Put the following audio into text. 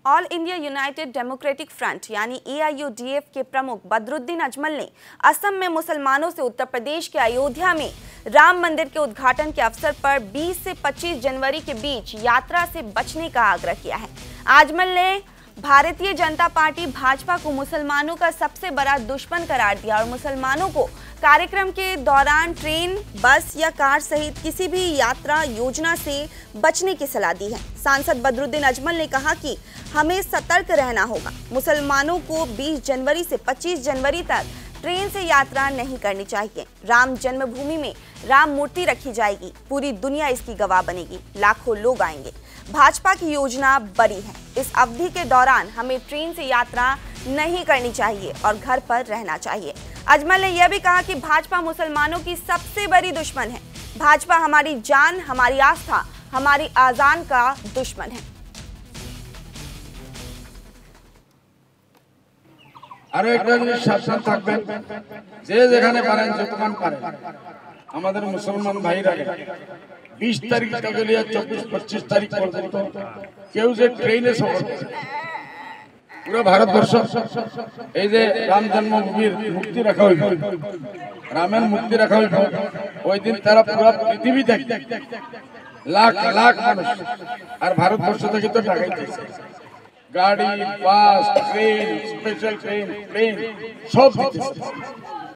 All India United democratic front यानी AIUDF के प्रमुख बदरुद्दीन अजमल ने असम में मुसलमानों से उत्तर प्रदेश के अयोध्या में राम मंदिर के उद्घाटन के अवसर पर 20 से 25 जनवरी के बीच यात्रा से बचने का आग्रह किया है। अजमल ने भारतीय जनता पार्टी भाजपा को मुसलमानों का सबसे बड़ा दुश्मन करार दिया और मुसलमानों को कार्यक्रम के दौरान ट्रेन, बस या कार सहित किसी भी यात्रा योजना से बचने की सलाह दी है। सांसद बदरुद्दीन अजमल ने कहा कि हमें सतर्क रहना होगा। मुसलमानों को 20 जनवरी से 25 जनवरी तक ट्रेन से यात्रा नहीं करनी चाहिए। राम जन्मभूमि में राम मूर्ति रखी जाएगी, पूरी दुनिया इसकी गवाह बनेगी, लाखों लोग आएंगे। भाजपा की योजना बड़ी है। इस अवधि के दौरान हमें ट्रेन से यात्रा नहीं करनी चाहिए और घर पर रहना चाहिए। अजमल ने यह भी कहा कि भाजपा मुसलमानों की सबसे बड़ी दुश्मन है। भाजपा हमारी जान, हमारी आस्था, हमारी आजान का दुश्मन है। আরো একটা জিনিস সাবধান থাকবেন, যে যেখানে পারেন যতক্ষণ পারেন আমাদের মুসলমান ভাইরা 20 তারিখ থেকে নিয়ে 24-25 তারিখ পর্যন্ত কেউ যে ট্রেনে সফর করে পুরো ভারতবর্ষ এই যে রাম জন্মভূমির মুক্তি রাখা হইল, রামের মুক্তি রাখা হইল, ওই দিন তারা পুরো পৃথিবী দেখে লাখ লাখ মানুষ আর ভারতবর্ষ থেকে তো ঢাকাইতেছে गाड़ी, बस, ट्रेन, स्पेशल ट्रेन, प्लेन सब